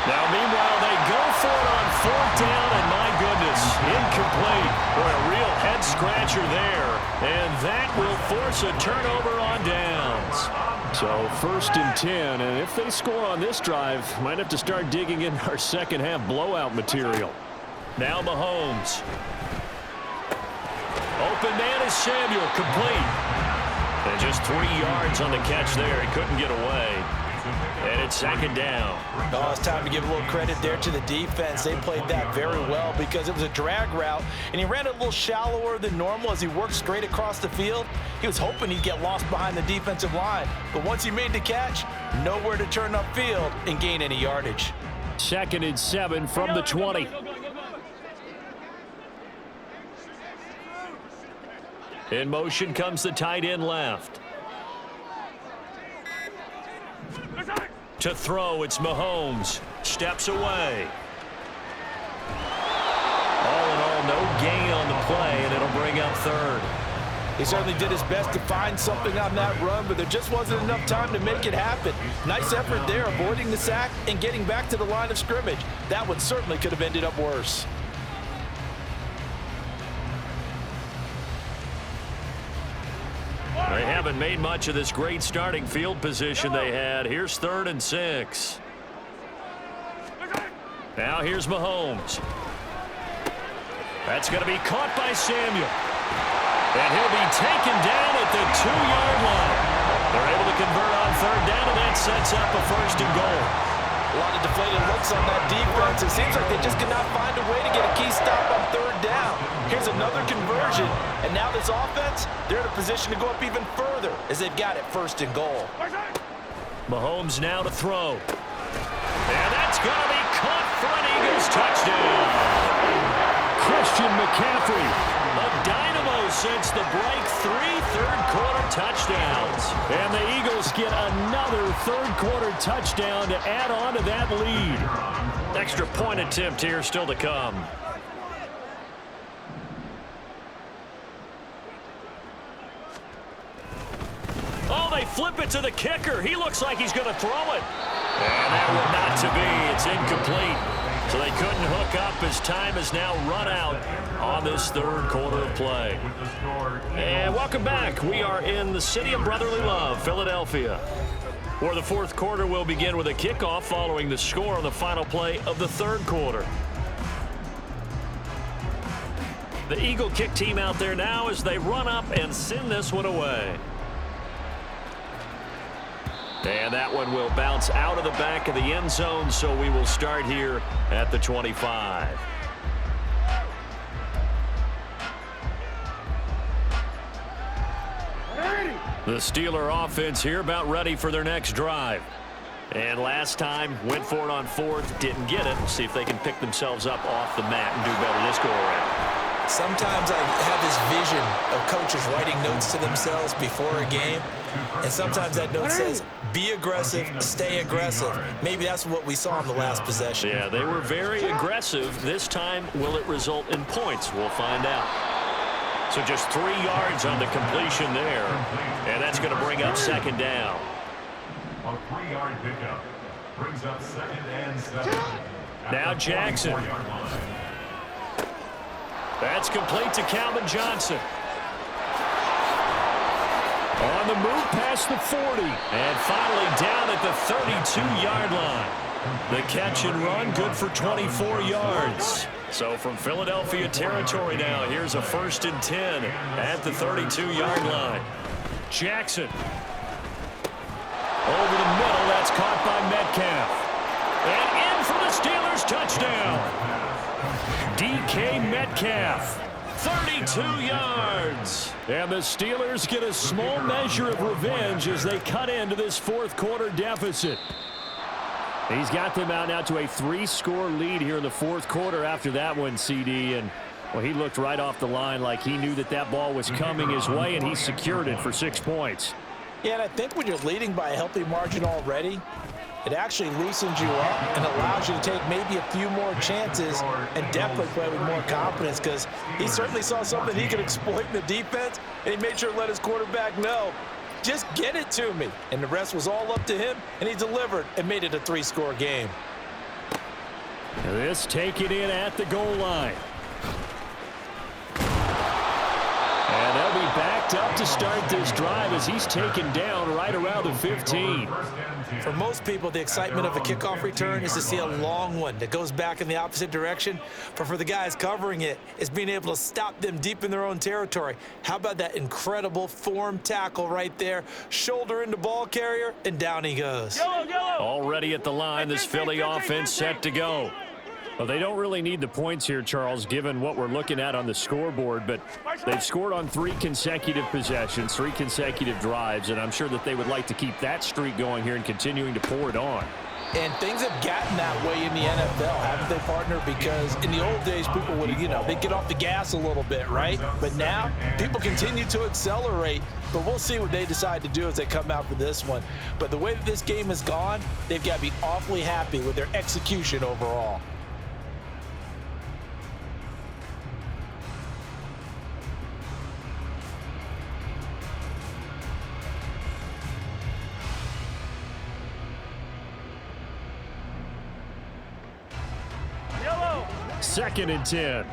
Now, meanwhile, they go for it on 4th down, and my goodness, incomplete. Boy, a real head-scratcher there. And that will force a turnover on downs. So 1st and 10, and if they score on this drive, might have to start digging in our second-half blowout material. Now Mahomes. Open man is Samuel, complete. And just 3 yards on the catch there. He couldn't get away. And it's 2nd down. Oh, it's time to give a little credit there to the defense. They played that very well because it was a drag route, and he ran it a little shallower than normal as he worked straight across the field. He was hoping he'd get lost behind the defensive line, but once he made the catch, nowhere to turn upfield and gain any yardage. 2nd and 7 from the 20. In motion comes the tight end left. To throw, it's Mahomes. Steps away. All in all, no gain on the play, and it'll bring up 3rd. He certainly did his best to find something on that run, but there just wasn't enough time to make it happen. Nice effort there, avoiding the sack and getting back to the line of scrimmage. That one certainly could have ended up worse. They haven't made much of this great starting field position they had. Here's 3rd and 6. Now here's Mahomes. That's going to be caught by Samuel. And he'll be taken down at the 2-yard line. They're able to convert on 3rd down, and that sets up a 1st and goal. A lot of deflated looks on that defense. It seems like they just cannot find a way to get a key stop on 3rd down. Here's another conversion, and now this offense, they're in a position to go up even further as they've got it 1st and goal. Mahomes now to throw. And that's going to be caught for an Eagles touchdown. Christian McCaffrey. A dynamo since the break, 3 third-quarter touchdowns. And the Eagles get another third-quarter touchdown to add on to that lead. Extra point attempt here still to come. Oh, they flip it to the kicker. He looks like he's going to throw it. And that will not to be. It's incomplete. So they couldn't hook up as time has now run out on this 3rd quarter of play. And welcome back. We are in the city of brotherly love, Philadelphia, where the 4th quarter will begin with a kickoff following the score on the final play of the 3rd quarter. The Eagle kick team out there now as they run up and send this one away. And that one will bounce out of the back of the end zone, so we will start here at the 25. The Steeler offense here about ready for their next drive. And last time, went for it on 4th, didn't get it. We'll see if they can pick themselves up off the mat and do better this go-around. Sometimes I have this vision of coaches writing notes to themselves before a game, and sometimes that note says, be aggressive, stay aggressive. Maybe that's what we saw in the last possession. Yeah, they were very aggressive. This time, will it result in points? We'll find out. So just 3 yards on the completion there, and that's going to bring up 2nd down. A 3-yard pickup brings up 2nd and 7. Now Jackson. That's complete to Calvin Johnson. On the move past the 40. And finally down at the 32-yard line. The catch and run good for 24 yards. So from Philadelphia territory now, here's a 1st and 10 at the 32-yard line. Jackson. Over the middle, that's caught by Metcalf. And in for the Steelers touchdown. DK Metcalf, 32 yards. And the Steelers get a small measure of revenge as they cut into this 4th quarter deficit. He's got them out now to a 3-score lead here in the 4th quarter after that one, CD. And, well, he looked right off the line like he knew that that ball was coming his way, and he secured it for 6 points. Yeah, and I think when you're leading by a healthy margin already, it actually loosens you up and allows you to take maybe a few more chances and definitely play with more confidence, because he certainly saw something he could exploit in the defense, and he made sure to let his quarterback know, just get it to me. And the rest was all up to him, and he delivered and made it a 3-score game. This taken in at the goal line. And they'll be backed up to start this drive as he's taken down right around the 15. For most people, the excitement of a kickoff return is to see a long one that goes back in the opposite direction. But for the guys covering it, it's being able to stop them deep in their own territory. How about that incredible form tackle right there? Shoulder into ball carrier, and down he goes. Already at the line, this Philly offense set to go. Well, they don't really need the points here, Charles, given what we're looking at on the scoreboard, but they've scored on 3 consecutive possessions, 3 consecutive drives, and I'm sure that they would like to keep that streak going here and continuing to pour it on. And things have gotten that way in the NFL, haven't they, partner? Because in the old days, people would, they'd get off the gas a little bit, right? But now, people continue to accelerate, but we'll see what they decide to do as they come out for this one. But the way that this game has gone, they've got to be awfully happy with their execution overall. Second and 10.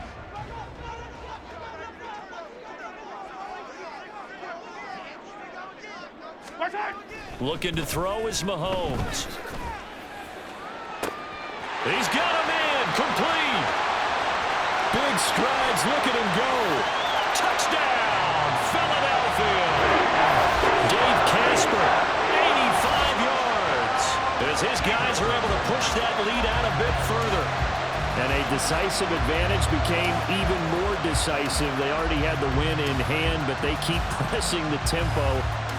Looking to throw is Mahomes. He's got him in. Complete. Big strides. Look at him go. Touchdown, Philadelphia. Dave Casper, 85 yards. As his guys are able to push that lead out a bit further. And a decisive advantage became even more decisive. They already had the win in hand, but they keep pressing the tempo,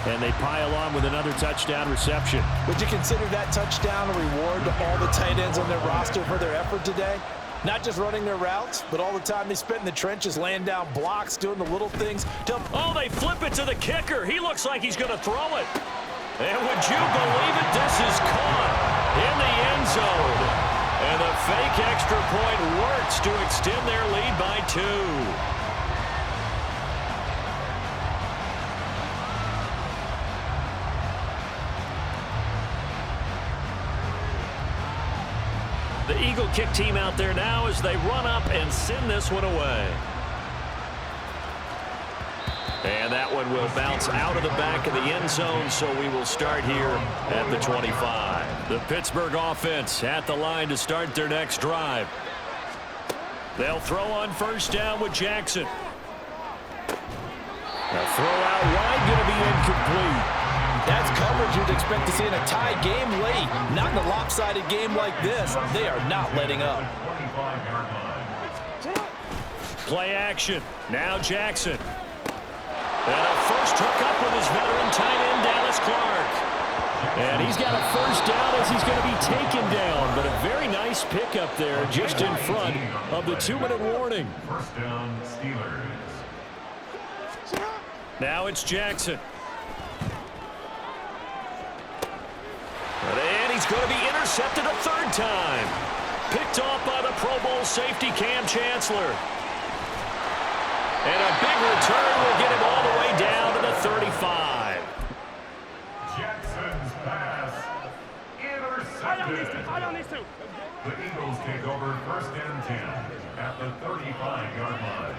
and they pile on with another touchdown reception. Would you consider that touchdown a reward to all the tight ends on their roster for their effort today? Not just running their routes, but all the time they spent in the trenches, laying down blocks, doing the little things. Oh, they flip it to the kicker. He looks like he's going to throw it. And would you believe it? This is caught in the end zone. And the fake extra point works to extend their lead by 2. The Eagle kick team out there now as they run up and send this one away. And that one will bounce out of the back of the end zone, so we will start here at the 25. The Pittsburgh offense at the line to start their next drive. They'll throw on first down with Jackson. The throw out wide going to be incomplete. That's coverage you'd expect to see in a tie game late. Not in a lopsided game like this. They are not letting up. Play action. Now Jackson. And a first hookup with his veteran tight end, Dallas Clark. And he's got a first down as he's going to be taken down. But a very nice pickup there just in front of the 2-minute warning. First down, Steelers. Now it's Jackson. And he's going to be intercepted a 3rd time. Picked off by the Pro Bowl safety Cam Chancellor. And a big return will get him all the way down to the 35. Jackson's pass intercepted. The Eagles take over first and 10 at the 35-yard line.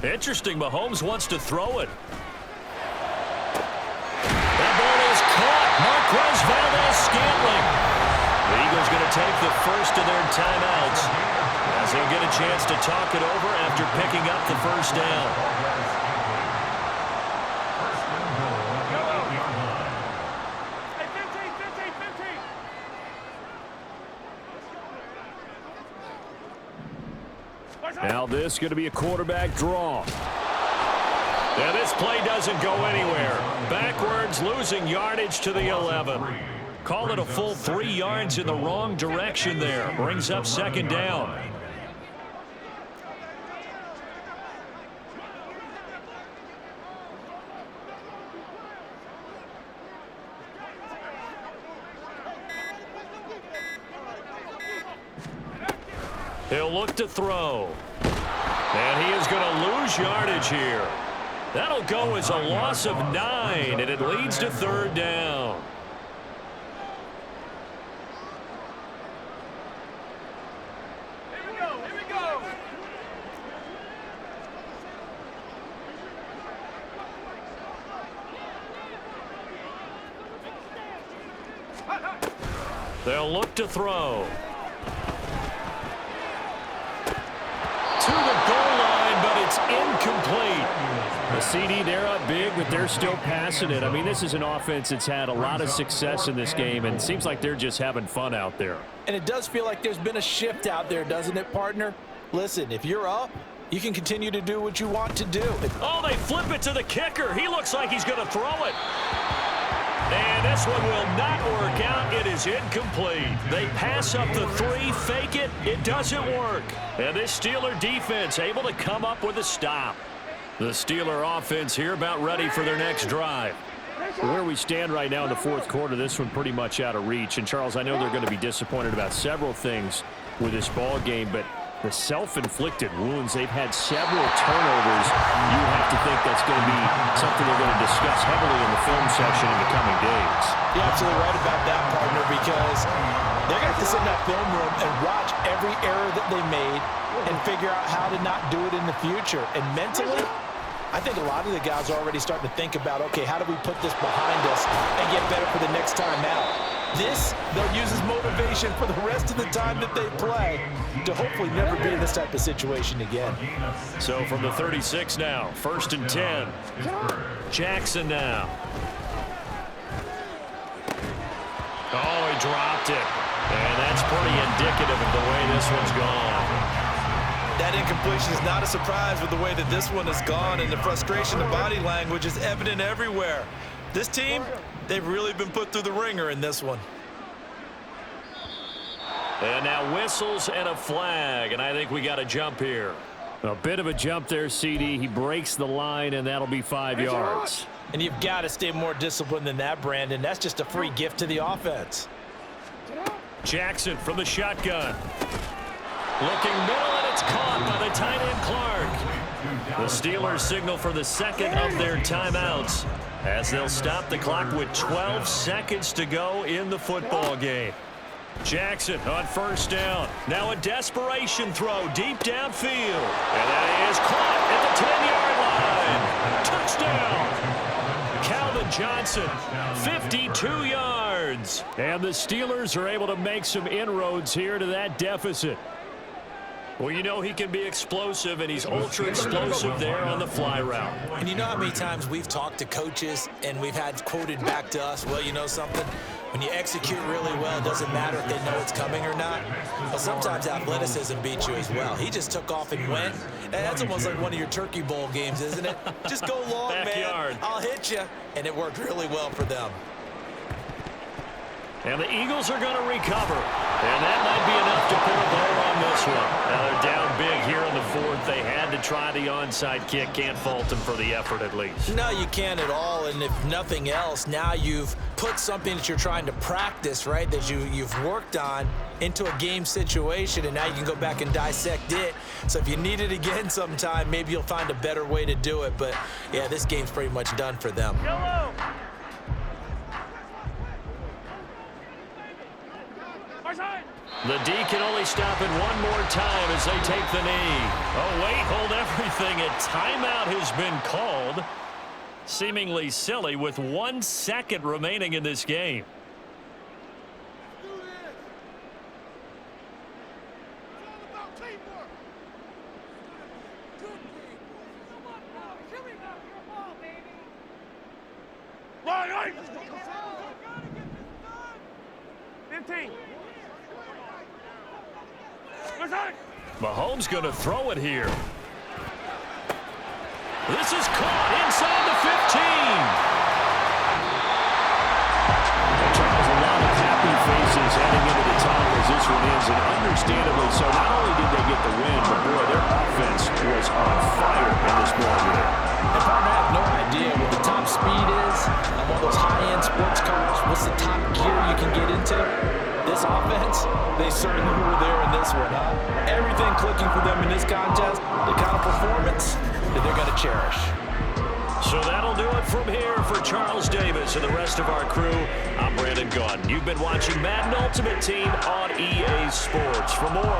Interesting, Mahomes wants to throw it. That ball is caught. Marquez Valdes-Scantling. The Eagles going to take the first of their timeouts as he'll get a chance to talk it over after picking up the first down. Now this is going to be a quarterback draw. And this play doesn't go anywhere. Backwards, losing yardage to the 11. Call it a full 3 yards in the wrong direction there. Brings up second down. They'll look to throw. And he is going to lose yardage here. That'll go as a loss of 9, and it leads to 3rd down. They'll look to throw. To the goal line, but it's incomplete. The CD, they're up big, but they're still passing it. I mean, this is an offense that's had a lot of success in this game, and it seems like they're just having fun out there. And it does feel like there's been a shift out there, doesn't it, partner? Listen, if you're up, you can continue to do what you want to do. Oh, they flip it to the kicker. He looks like he's going to throw it. And this one will not work out. It is incomplete. They pass up the 3, fake it. It doesn't work. And this Steeler defense able to come up with a stop. The Steeler offense here about ready for their next drive. Where we stand right now in the 4th quarter, this one pretty much out of reach. And, Charles, I know they're going to be disappointed about several things with this ball game, but the self-inflicted wounds, they've had several turnovers. You would have to think that's going to be something they're going to discuss heavily in the film session in the coming days. You're absolutely right about that, partner, because they're going to have to sit in that film room and watch every error that they made and figure out how to not do it in the future. And mentally, I think a lot of the guys are already starting to think about, okay, how do we put this behind us and get better for the next time out? This, they'll use as motivation for the rest of the time that they play to hopefully never be in this type of situation again. So from the 36 now, 1st and 10. Jackson now. Oh, he dropped it. And that's pretty indicative of the way this one's gone. That incompletion is not a surprise with the way that this one has gone, and the frustration, the body language is evident everywhere. This team, they've really been put through the ringer in this one. And now whistles and a flag, and I think we got a jump here. A bit of a jump there, CD. He breaks the line, and that'll be 5 yards. And you've got to stay more disciplined than that, Brandon. That's just a free gift to the offense. Jackson from the shotgun. Looking middle, and it's caught by the tight end Clark. The Steelers signal for the 2nd of their timeouts as they'll stop the clock with 12 seconds to go in the football game. Jackson on 1st down. Now a desperation throw deep downfield. And that is caught at the 10-yard line. Touchdown. Calvin Johnson, 52 yards. And the Steelers are able to make some inroads here to that deficit. Well, you know he can be explosive, and he's ultra-explosive there on the fly route. And you know how many times we've talked to coaches and we've had quoted back to us, well, you know something? When you execute really well, it doesn't matter if they know it's coming or not. Well, sometimes athleticism beats you as well. He just took off and went. And that's almost like one of your Turkey Bowl games, isn't it? Just go long, Backyard. man. I'll hit you. And it worked really well for them. And the Eagles are going to recover. And that might be enough to put a bow on this one. Now they're down big here in the 4th. They had to try the onside kick. Can't fault them for the effort at least. No, you can't at all. And if nothing else, now you've put something that you're trying to practice, right, that you've worked on into a game situation, and now you can go back and dissect it. So if you need it again sometime, maybe you'll find a better way to do it. But, yeah, this game's pretty much done for them. Yellow. The D can only stop it one more time as they take the knee. Oh, wait, hold everything. A timeout has been called. Seemingly silly with 1 second remaining in this game. Right. 15. Mahomes going to throw it here. This is caught inside the 15. Charles, a lot of happy faces heading into the tunnel as this one ends, and understandably so. Not only did they get the win, but boy, their offense was on fire in this ball game. If I have no idea what the top speed is on one of those high-end sports cars, what's the top gear you can get into? This this offense, they certainly were there in this one, huh? Everything clicking for them in this contest, the kind of performance that they're going to cherish. So that'll do it from here for Charles Davis and the rest of our crew. I'm Brandon Gaudin. You've been watching Madden Ultimate Team on EA Sports. For more